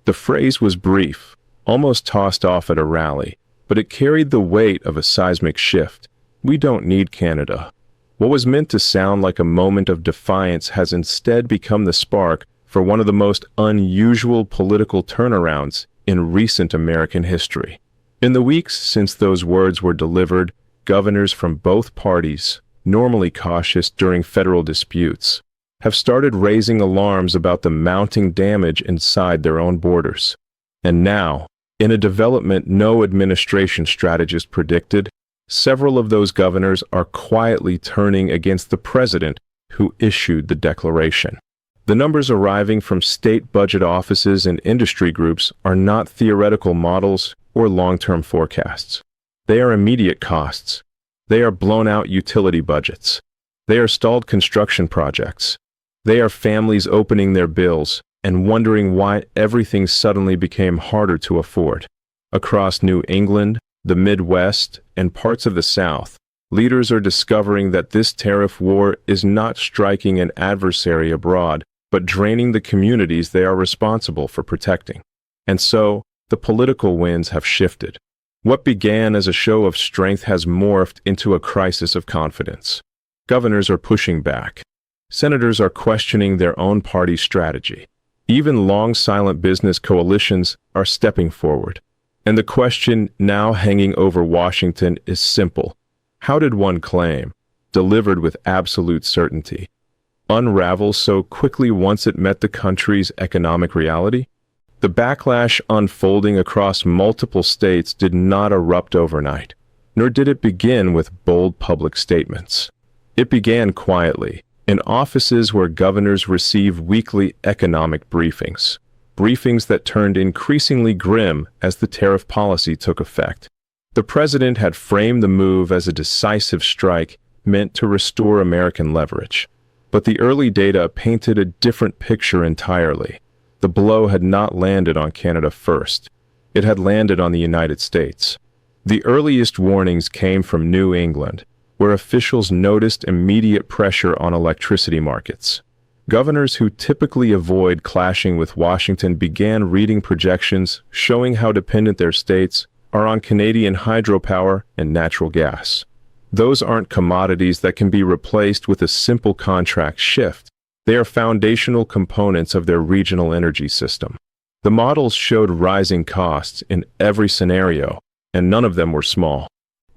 The phrase was brief, almost tossed off at a rally, but it carried the weight of a seismic shift. We don't need Canada. What was meant to sound like a moment of defiance has instead become the spark for one of the most unusual political turnarounds in recent American history. In the weeks since those words were delivered, governors from both parties, normally cautious during federal disputes, have started raising alarms about the mounting damage inside their own borders. And now, in a development no administration strategist predicted, several of those governors are quietly turning against the president who issued the declaration. The numbers arriving from state budget offices and industry groups are not theoretical models or long-term forecasts. They are immediate costs. They are blown-out utility budgets. They are stalled construction projects. They are families opening their bills and wondering why everything suddenly became harder to afford. Across New England, the Midwest, and parts of the South, leaders are discovering that this tariff war is not striking an adversary abroad, but draining the communities they are responsible for protecting. And so, the political winds have shifted. What began as a show of strength has morphed into a crisis of confidence. Governors are pushing back. Senators are questioning their own party's strategy. Even long silent business coalitions are stepping forward. And the question now hanging over Washington is simple. How did one claim, delivered with absolute certainty, unravel so quickly once it met the country's economic reality? The backlash unfolding across multiple states did not erupt overnight, nor did it begin with bold public statements. It began quietly, in offices where governors receive weekly economic briefings that turned increasingly grim as the tariff policy took effect. The president had framed the move as a decisive strike meant to restore American leverage. But the early data painted a different picture entirely. The blow had not landed on Canada first. It had landed on the United States. The earliest warnings came from New England, where officials noticed immediate pressure on electricity markets. Governors who typically avoid clashing with Washington began reading projections showing how dependent their states are on Canadian hydropower and natural gas. Those aren't commodities that can be replaced with a simple contract shift. They are foundational components of their regional energy system. The models showed rising costs in every scenario, and none of them were small.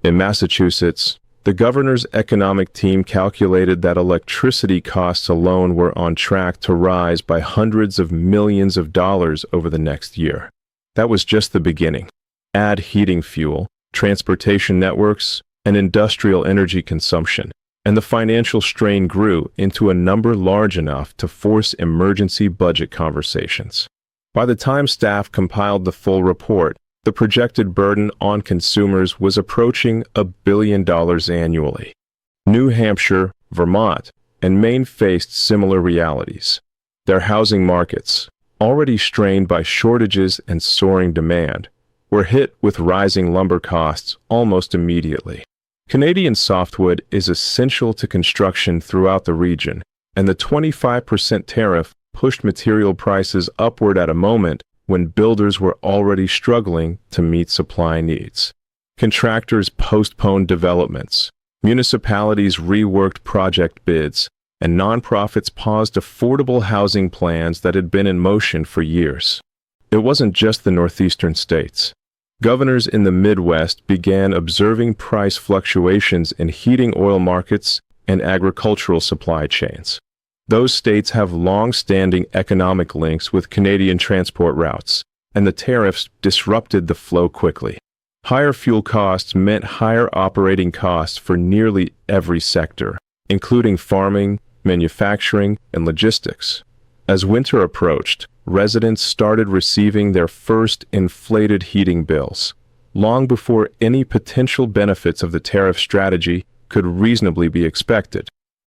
In Massachusetts, the governor's economic team calculated that electricity costs alone were on track to rise by hundreds of millions of dollars over the next year. That was just the beginning. Add heating fuel, transportation networks, and industrial energy consumption, and the financial strain grew into a number large enough to force emergency budget conversations. By the time staff compiled the full report, the projected burden on consumers was approaching $1 billion annually. New Hampshire, Vermont, and Maine faced similar realities. Their housing markets, already strained by shortages and soaring demand, were hit with rising lumber costs almost immediately. Canadian softwood is essential to construction throughout the region, and the 25% tariff pushed material prices upward at a moment when builders were already struggling to meet supply needs. Contractors postponed developments, municipalities reworked project bids, and nonprofits paused affordable housing plans that had been in motion for years. It wasn't just the northeastern states. Governors in the Midwest began observing price fluctuations in heating oil markets and agricultural supply chains. Those states have long-standing economic links with Canadian transport routes, and the tariffs disrupted the flow quickly. Higher fuel costs meant higher operating costs for nearly every sector, including farming, manufacturing, and logistics. As winter approached, residents started receiving their first inflated heating bills, long before any potential benefits of the tariff strategy could reasonably be expected.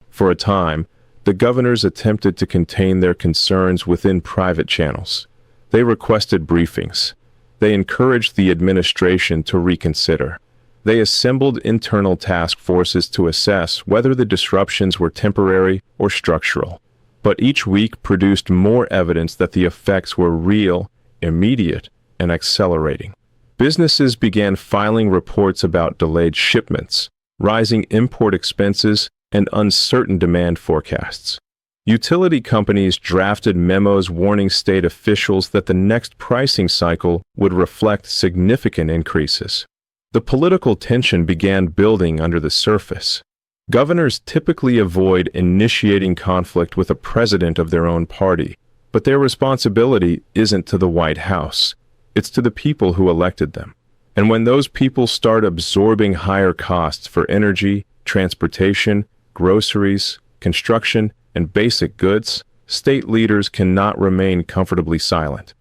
For a time, the governors attempted to contain their concerns within private channels. They requested briefings. They encouraged the administration to reconsider. They assembled internal task forces to assess whether the disruptions were temporary or structural. But each week produced more evidence that the effects were real immediate, and accelerating. Businesses began filing reports about delayed shipments, rising import expenses, and uncertain demand forecasts. Utility companies drafted memos warning state officials that the next pricing cycle would reflect significant increases. The political tension began building under the surface. Governors typically avoid initiating conflict with a president of their own party, but their responsibility isn't to the White House. It's to the people who elected them. And when those people start absorbing higher costs for energy, transportation, groceries, construction, and basic goods, state leaders cannot remain comfortably silent.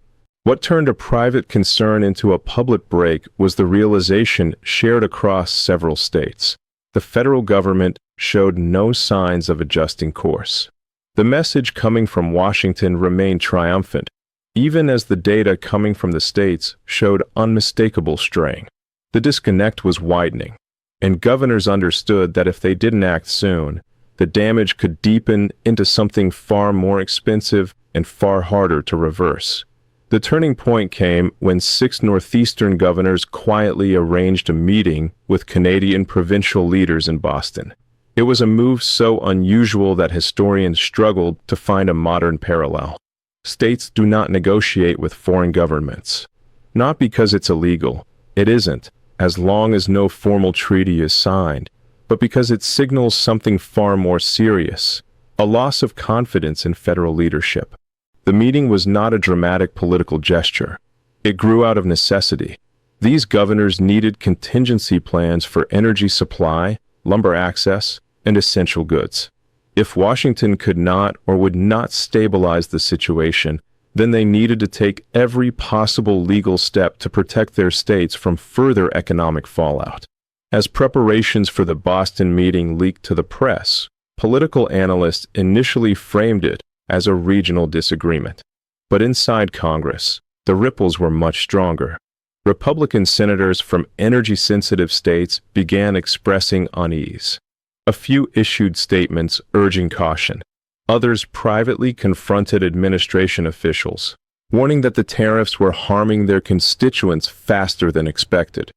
What turned a private concern into a public break was the realization shared across several states. The federal government showed no signs of adjusting course. The message coming from Washington remained triumphant, even as the data coming from the states showed unmistakable straying. The disconnect was widening, and governors understood that if they didn't act soon, the damage could deepen into something far more expensive and far harder to reverse. The turning point came when 6 Northeastern governors quietly arranged a meeting with Canadian provincial leaders in Boston. It was a move so unusual that historians struggled to find a modern parallel. States do not negotiate with foreign governments. Not because it's illegal. It isn't, as long as no formal treaty is signed, but because it signals something far more serious, a loss of confidence in federal leadership. The meeting was not a dramatic political gesture. It grew out of necessity. These governors needed contingency plans for energy supply, lumber access, and essential goods. If Washington could not or would not stabilize the situation, then they needed to take every possible legal step to protect their states from further economic fallout. As preparations for the Boston meeting leaked to the press, political analysts initially framed it as a regional disagreement. But inside Congress, the ripples were much stronger. Republican senators from energy-sensitive states began expressing unease. A few issued statements urging caution. Others privately confronted administration officials, warning that the tariffs were harming their constituents faster than expected.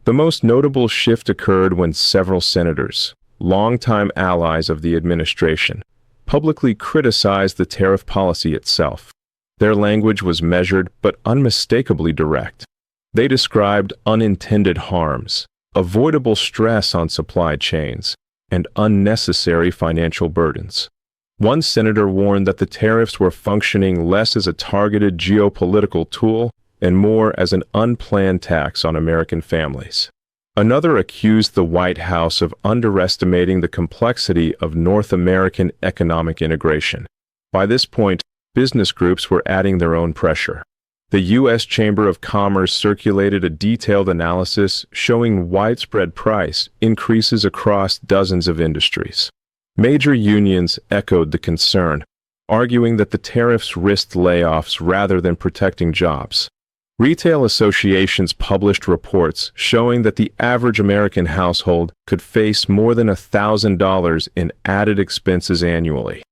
The most notable shift occurred when several senators, longtime allies of the administration, publicly criticized the tariff policy itself. Their language was measured but unmistakably direct. They described unintended harms, avoidable stress on supply chains, and unnecessary financial burdens. One senator warned that the tariffs were functioning less as a targeted geopolitical tool and more as an unplanned tax on American families. Another accused the White House of underestimating the complexity of North American economic integration. By this point, business groups were adding their own pressure. The U.S. Chamber of Commerce circulated a detailed analysis showing widespread price increases across dozens of industries. Major unions echoed the concern, arguing that the tariffs risked layoffs rather than protecting jobs. Retail associations published reports showing that the average American household could face more than $1,000 in added expenses annually.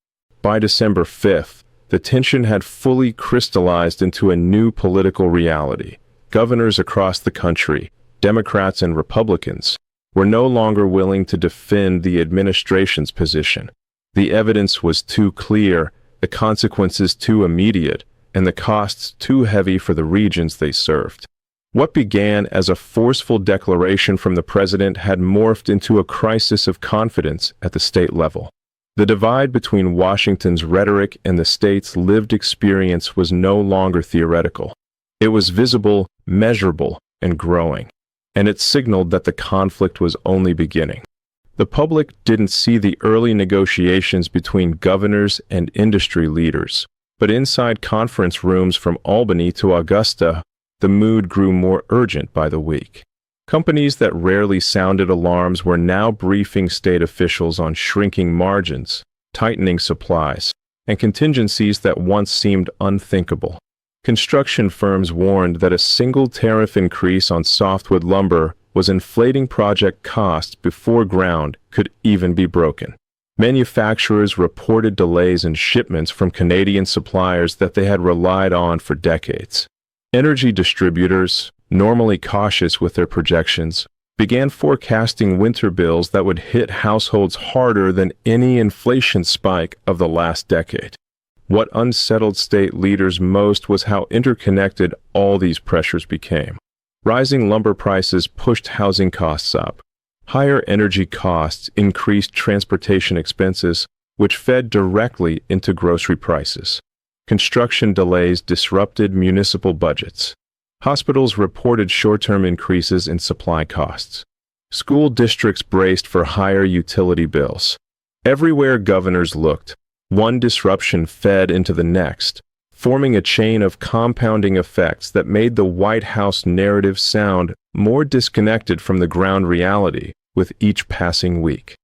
By December 5th, the tension had fully crystallized into a new political reality. Governors across the country, Democrats and Republicans, were no longer willing to defend the administration's position. The evidence was too clear, the consequences too immediate, and the costs too heavy for the regions they served. What began as a forceful declaration from the president had morphed into a crisis of confidence at the state level. The divide between Washington's rhetoric and the state's lived experience was no longer theoretical. It was visible, measurable, and growing, and it signaled that the conflict was only beginning. The public didn't see the early negotiations between governors and industry leaders, but inside conference rooms from Albany to Augusta, the mood grew more urgent by the week. Companies that rarely sounded alarms were now briefing state officials on shrinking margins, tightening supplies, and contingencies that once seemed unthinkable. Construction firms warned that a single tariff increase on softwood lumber was inflating project costs before ground could even be broken. Manufacturers reported delays in shipments from Canadian suppliers that they had relied on for decades. Energy distributors, normally cautious with their projections, began forecasting winter bills that would hit households harder than any inflation spike of the last decade. What unsettled state leaders most was how interconnected all these pressures became. Rising lumber prices pushed housing costs up. Higher energy costs increased transportation expenses, which fed directly into grocery prices. Construction delays disrupted municipal budgets. Hospitals reported short-term increases in supply costs. School districts braced for higher utility bills. Everywhere governors looked, one disruption fed into the next, forming a chain of compounding effects that made the White House narrative sound more disconnected from the ground reality with each passing week.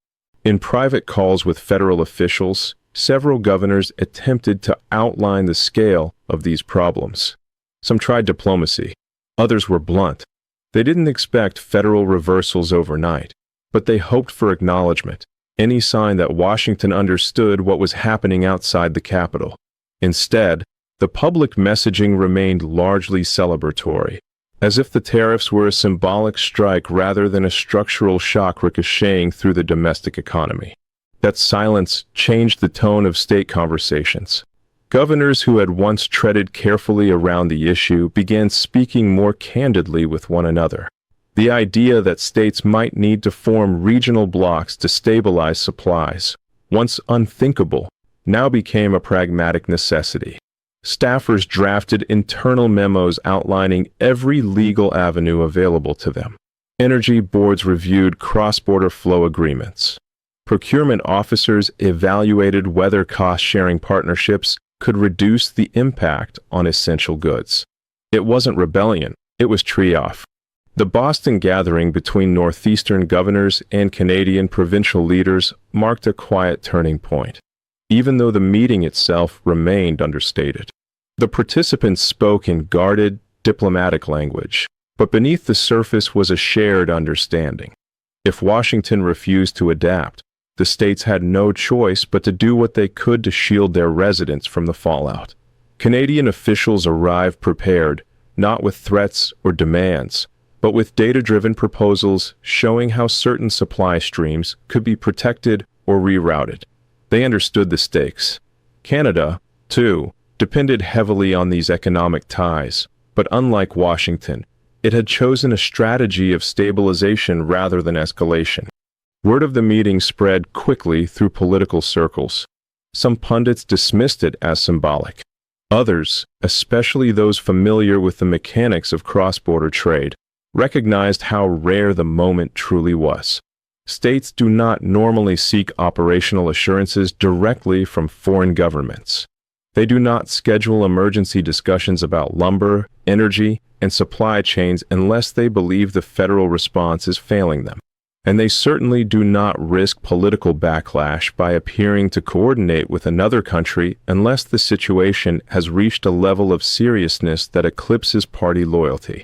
In private calls with federal officials, several governors attempted to outline the scale of these problems. Some tried diplomacy. Others were blunt. They didn't expect federal reversals overnight, but they hoped for acknowledgement, any sign that Washington understood what was happening outside the Capitol. Instead, the public messaging remained largely celebratory, as if the tariffs were a symbolic strike rather than a structural shock ricocheting through the domestic economy. That silence changed the tone of state conversations. Governors who had once treaded carefully around the issue began speaking more candidly with one another. The idea that states might need to form regional blocs to stabilize supplies, once unthinkable, now became a pragmatic necessity. Staffers drafted internal memos outlining every legal avenue available to them. Energy boards reviewed cross-border flow agreements. Procurement officers evaluated whether cost-sharing partnerships could reduce the impact on essential goods. It wasn't rebellion, it was tree-off. The Boston gathering between Northeastern governors and Canadian provincial leaders marked a quiet turning point, even though the meeting itself remained understated. The participants spoke in guarded, diplomatic language, but beneath the surface was a shared understanding. If Washington refused to adapt, the states had no choice but to do what they could to shield their residents from the fallout. Canadian officials arrived prepared, not with threats or demands, but with data-driven proposals showing how certain supply streams could be protected or rerouted. They understood the stakes. Canada, too, depended heavily on these economic ties, but unlike Washington, it had chosen a strategy of stabilization rather than escalation. Word of the meeting spread quickly through political circles. Some pundits dismissed it as symbolic. Others, especially those familiar with the mechanics of cross-border trade, recognized how rare the moment truly was. States do not normally seek operational assurances directly from foreign governments. They do not schedule emergency discussions about lumber, energy, and supply chains unless they believe the federal response is failing them. And they certainly do not risk political backlash by appearing to coordinate with another country unless the situation has reached a level of seriousness that eclipses party loyalty.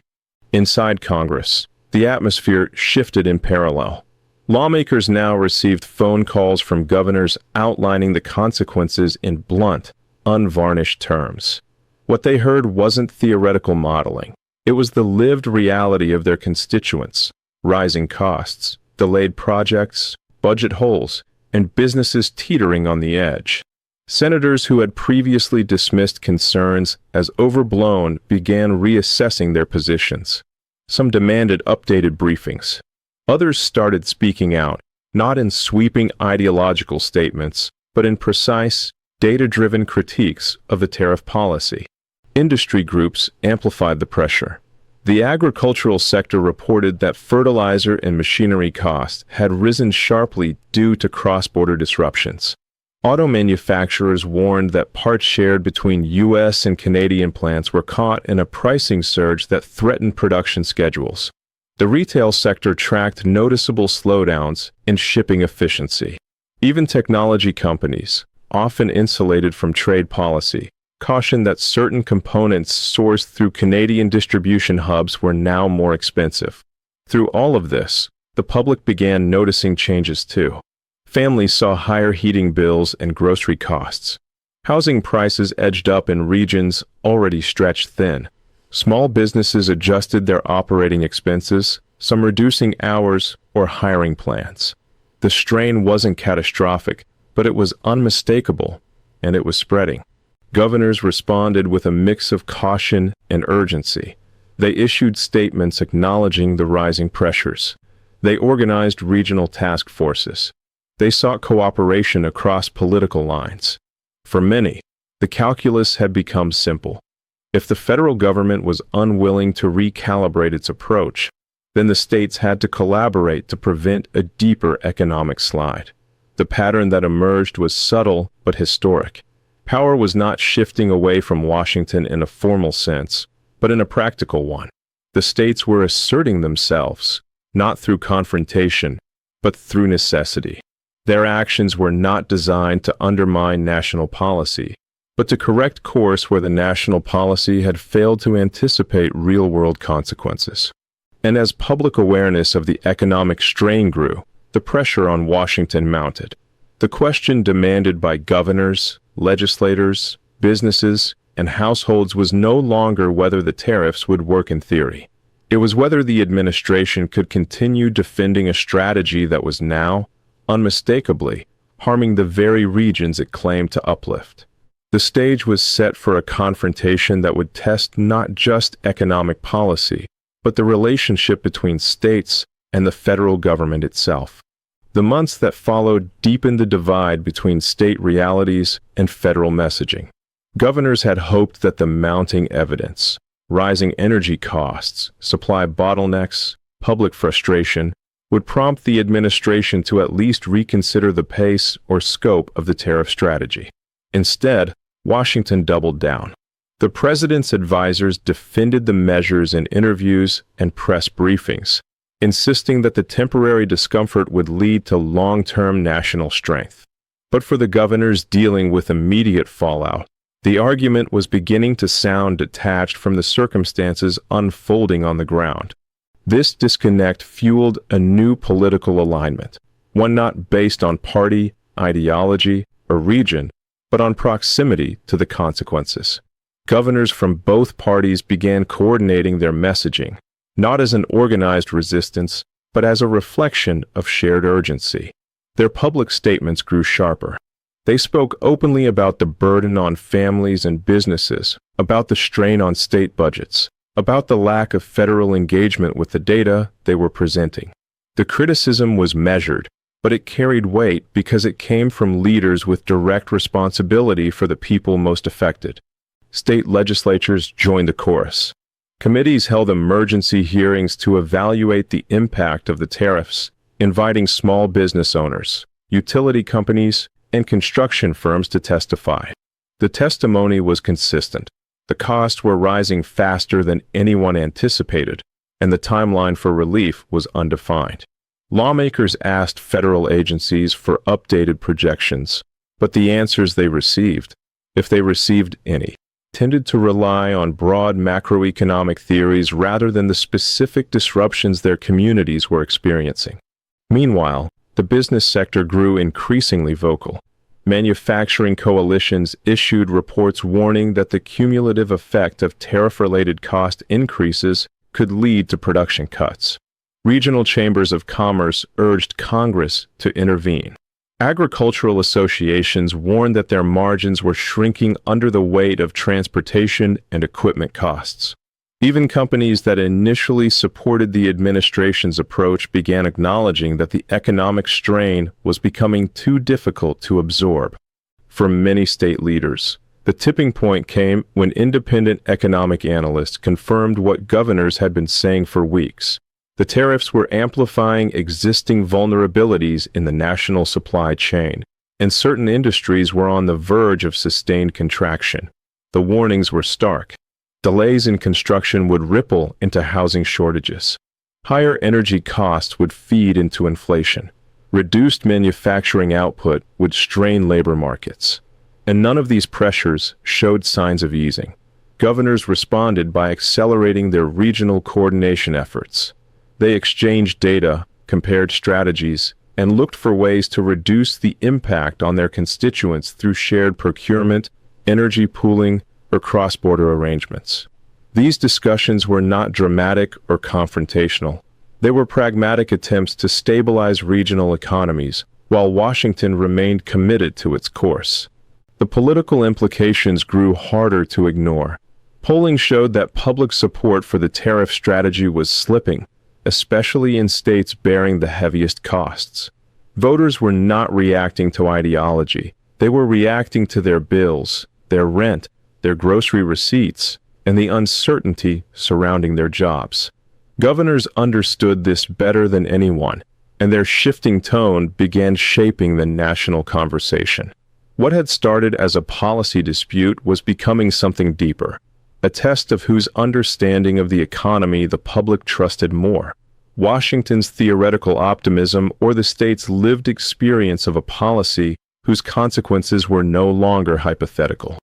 Inside Congress, the atmosphere shifted in parallel. Lawmakers now received phone calls from governors outlining the consequences in blunt, unvarnished terms. What they heard wasn't theoretical modeling. It was the lived reality of their constituents: rising costs, delayed projects, budget holes, and businesses teetering on the edge. Senators who had previously dismissed concerns as overblown began reassessing their positions. Some demanded updated briefings. Others started speaking out, not in sweeping ideological statements, but in precise, data-driven critiques of the tariff policy. Industry groups amplified the pressure. The agricultural sector reported that fertilizer and machinery costs had risen sharply due to cross-border disruptions. Auto manufacturers warned that parts shared between U.S. and Canadian plants were caught in a pricing surge that threatened production schedules. The retail sector tracked noticeable slowdowns in shipping efficiency. Even technology companies, often insulated from trade policy, cautioned that certain components sourced through Canadian distribution hubs were now more expensive. Through all of this, the public began noticing changes too. Families saw higher heating bills and grocery costs. Housing prices edged up in regions already stretched thin. Small businesses adjusted their operating expenses, some reducing hours or hiring plans. The strain wasn't catastrophic, but it was unmistakable, and it was spreading. Governors responded with a mix of caution and urgency. They issued statements acknowledging the rising pressures. They organized regional task forces. They sought cooperation across political lines. For many, the calculus had become simple. If the federal government was unwilling to recalibrate its approach, then the states had to collaborate to prevent a deeper economic slide. The pattern that emerged was subtle but historic. Power was not shifting away from Washington in a formal sense, but in a practical one. The states were asserting themselves, not through confrontation, but through necessity. Their actions were not designed to undermine national policy, but to correct course where the national policy had failed to anticipate real-world consequences. And as public awareness of the economic strain grew, the pressure on Washington mounted. The question demanded by governors, legislators, businesses, and households was no longer whether the tariffs would work in theory. It was whether the administration could continue defending a strategy that was now, unmistakably, harming the very regions it claimed to uplift. The stage was set for a confrontation that would test not just economic policy, but the relationship between states and the federal government itself. The months that followed deepened the divide between state realities and federal messaging. Governors had hoped that the mounting evidence, rising energy costs, supply bottlenecks, public frustration, would prompt the administration to at least reconsider the pace or scope of the tariff strategy. Instead, Washington doubled down. The president's advisors defended the measures in interviews and press briefings, insisting that the temporary discomfort would lead to long-term national strength. But for the governors dealing with immediate fallout, the argument was beginning to sound detached from the circumstances unfolding on the ground. This disconnect fueled a new political alignment, one not based on party, ideology, or region, but on proximity to the consequences. Governors from both parties began coordinating their messaging, not as an organized resistance, but as a reflection of shared urgency. Their public statements grew sharper. They spoke openly about the burden on families and businesses, about the strain on state budgets, about the lack of federal engagement with the data they were presenting. The criticism was measured, but it carried weight because it came from leaders with direct responsibility for the people most affected. State legislatures joined the chorus. Committees held emergency hearings to evaluate the impact of the tariffs, inviting small business owners, utility companies, and construction firms to testify. The testimony was consistent. The costs were rising faster than anyone anticipated, and the timeline for relief was undefined. Lawmakers asked federal agencies for updated projections, but the answers they received, if they received any, tended to rely on broad macroeconomic theories rather than the specific disruptions their communities were experiencing. Meanwhile, the business sector grew increasingly vocal. Manufacturing coalitions issued reports warning that the cumulative effect of tariff-related cost increases could lead to production cuts. Regional chambers of commerce urged Congress to intervene. Agricultural associations warned that their margins were shrinking under the weight of transportation and equipment costs. Even companies that initially supported the administration's approach began acknowledging that the economic strain was becoming too difficult to absorb. For many state leaders, the tipping point came when independent economic analysts confirmed what governors had been saying for weeks. The tariffs were amplifying existing vulnerabilities in the national supply chain, and certain industries were on the verge of sustained contraction. The warnings were stark. Delays in construction would ripple into housing shortages. Higher energy costs would feed into inflation. Reduced manufacturing output would strain labor markets. And none of these pressures showed signs of easing. Governors responded by accelerating their regional coordination efforts. They exchanged data, compared strategies, and looked for ways to reduce the impact on their constituents through shared procurement, energy pooling, or cross-border arrangements. These discussions were not dramatic or confrontational. They were pragmatic attempts to stabilize regional economies, while Washington remained committed to its course. The political implications grew harder to ignore. Polling showed that public support for the tariff strategy was slipping, especially in states bearing the heaviest costs. Voters were not reacting to ideology. They were reacting to their bills, their rent, their grocery receipts, and the uncertainty surrounding their jobs. Governors understood this better than anyone, and their shifting tone began shaping the national conversation. What had started as a policy dispute was becoming something deeper, a test of whose understanding of the economy the public trusted more: Washington's theoretical optimism or the state's lived experience of a policy whose consequences were no longer hypothetical.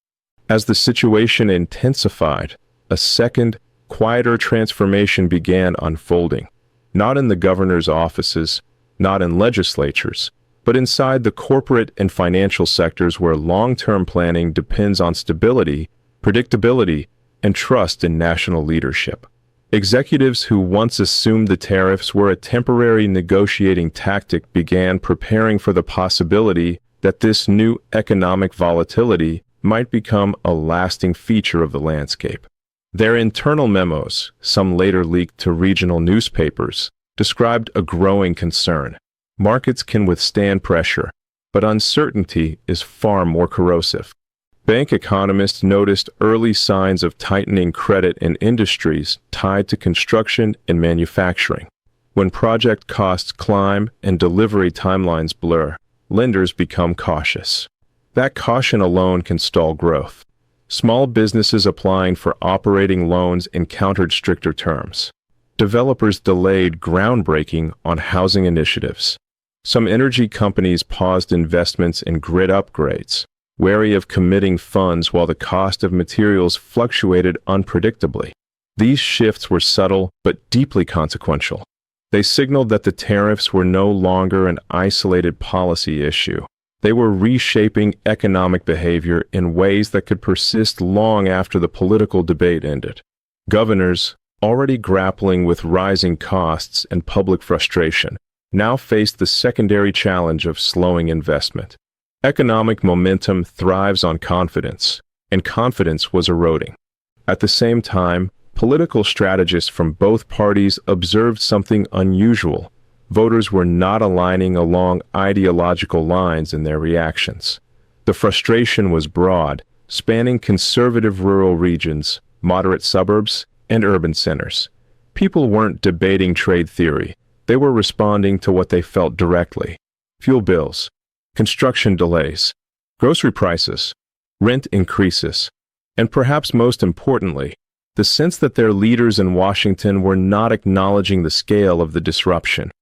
As the situation intensified, a second, quieter transformation began unfolding, not in the governor's offices, not in legislatures, but inside the corporate and financial sectors where long-term planning depends on stability, predictability, and trust in national leadership. Executives who once assumed the tariffs were a temporary negotiating tactic began preparing for the possibility that this new economic volatility might become a lasting feature of the landscape. Their internal memos, some later leaked to regional newspapers, described a growing concern. Markets can withstand pressure, but uncertainty is far more corrosive. Bank economists noticed early signs of tightening credit in industries tied to construction and manufacturing. When project costs climb and delivery timelines blur, lenders become cautious. That caution alone can stall growth. Small businesses applying for operating loans encountered stricter terms. Developers delayed groundbreaking on housing initiatives. Some energy companies paused investments in grid upgrades, wary of committing funds while the cost of materials fluctuated unpredictably. These shifts were subtle but deeply consequential. They signaled that the tariffs were no longer an isolated policy issue. They were reshaping economic behavior in ways that could persist long after the political debate ended. Governors, already grappling with rising costs and public frustration, now faced the secondary challenge of slowing investment. Economic momentum thrives on confidence, and confidence was eroding. At the same time, political strategists from both parties observed something unusual. Voters were not aligning along ideological lines in their reactions. The frustration was broad, spanning conservative rural regions, moderate suburbs, and urban centers. People weren't debating trade theory. They were responding to what they felt directly: fuel bills, construction delays, grocery prices, rent increases, and perhaps most importantly, the sense that their leaders in Washington were not acknowledging the scale of the disruption.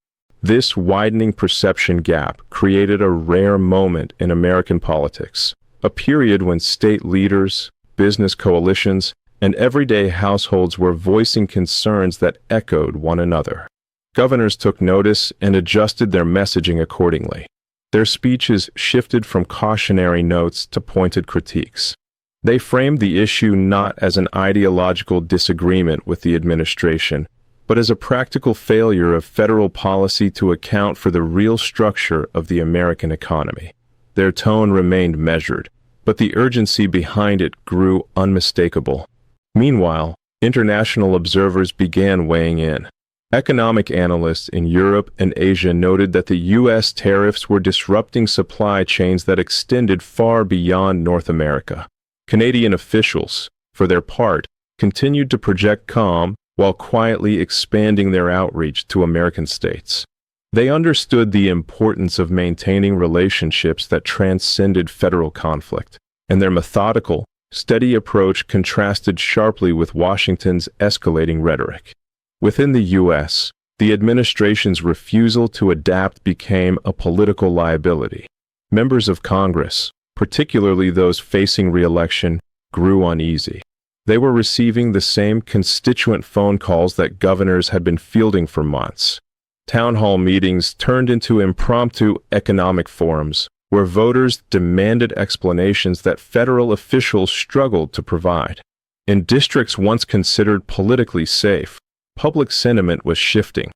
This widening perception gap created a rare moment in American politics, a period when state leaders, business coalitions, and everyday households were voicing concerns that echoed one another. Governors took notice and adjusted their messaging accordingly. Their speeches shifted from cautionary notes to pointed critiques. They framed the issue not as an ideological disagreement with the administration, but as a practical failure of federal policy to account for the real structure of the American economy. Their tone remained measured, but the urgency behind it grew unmistakable. Meanwhile, international observers began weighing in. Economic analysts in Europe and Asia noted that the U.S. tariffs were disrupting supply chains that extended far beyond North America. Canadian officials, for their part, continued to project calm while quietly expanding their outreach to American states. They understood the importance of maintaining relationships that transcended federal conflict, and their methodical, steady approach contrasted sharply with Washington's escalating rhetoric. Within the U.S., the administration's refusal to adapt became a political liability. Members of Congress, particularly those facing re-election, grew uneasy. They were receiving the same constituent phone calls that governors had been fielding for months. Town hall meetings turned into impromptu economic forums, where voters demanded explanations that federal officials struggled to provide. In districts once considered politically safe, public sentiment was shifting.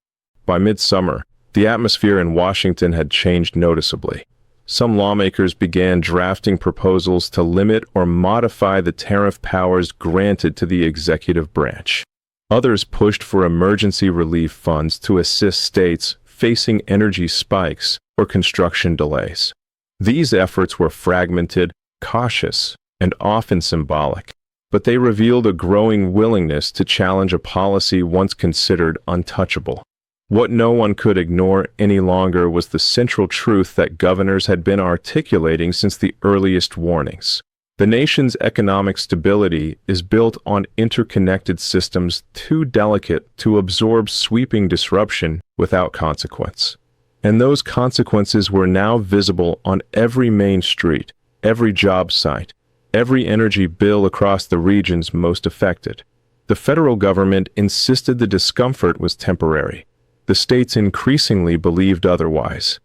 By midsummer, the atmosphere in Washington had changed noticeably. Some lawmakers began drafting proposals to limit or modify the tariff powers granted to the executive branch. Others pushed for emergency relief funds to assist states facing energy spikes or construction delays. These efforts were fragmented, cautious, and often symbolic, but they revealed a growing willingness to challenge a policy once considered untouchable. What no one could ignore any longer was the central truth that governors had been articulating since the earliest warnings. The nation's economic stability is built on interconnected systems too delicate to absorb sweeping disruption without consequence. And those consequences were now visible on every main street, every job site, every energy bill across the regions most affected. The federal government insisted the discomfort was temporary. The states increasingly believed otherwise.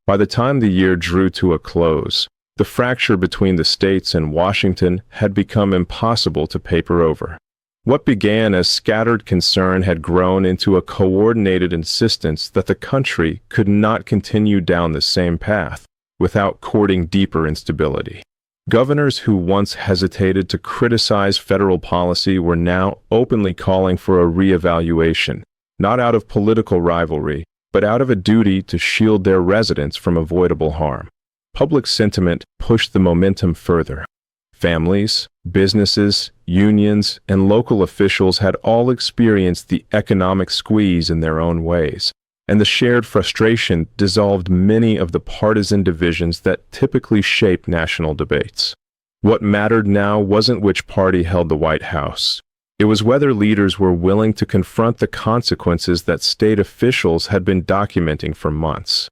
By the time the year drew to a close, the fracture between the states and Washington had become impossible to paper over. What began as scattered concern had grown into a coordinated insistence that the country could not continue down the same path without courting deeper instability. Governors who once hesitated to criticize federal policy were now openly calling for a reevaluation, not out of political rivalry, but out of a duty to shield their residents from avoidable harm. Public sentiment pushed the momentum further. Families, businesses, unions, and local officials had all experienced the economic squeeze in their own ways, and the shared frustration dissolved many of the partisan divisions that typically shape national debates. What mattered now wasn't which party held the White House. It was whether leaders were willing to confront the consequences that state officials had been documenting for months.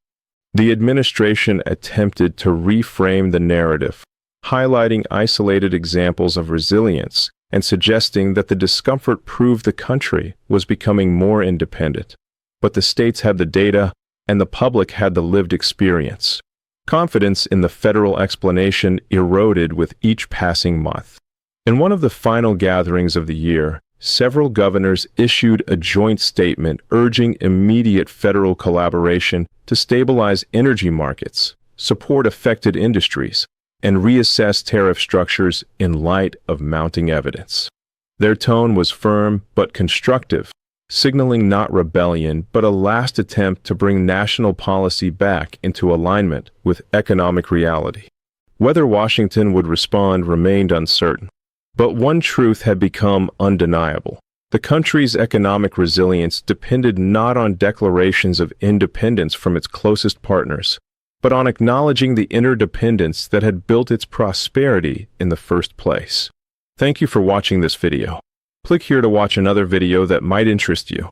The administration attempted to reframe the narrative, highlighting isolated examples of resilience and suggesting that the discomfort proved the country was becoming more independent. But the states had the data, and the public had the lived experience. Confidence in the federal explanation eroded with each passing month. In one of the final gatherings of the year, several governors issued a joint statement urging immediate federal collaboration to stabilize energy markets, support affected industries, and reassess tariff structures in light of mounting evidence. Their tone was firm but constructive, signaling not rebellion but a last attempt to bring national policy back into alignment with economic reality. Whether Washington would respond remained uncertain. But one truth had become undeniable. The country's economic resilience depended not on declarations of independence from its closest partners, but on acknowledging the interdependence that had built its prosperity in the first place. Thank you for watching this video. Click here to watch another video that might interest you.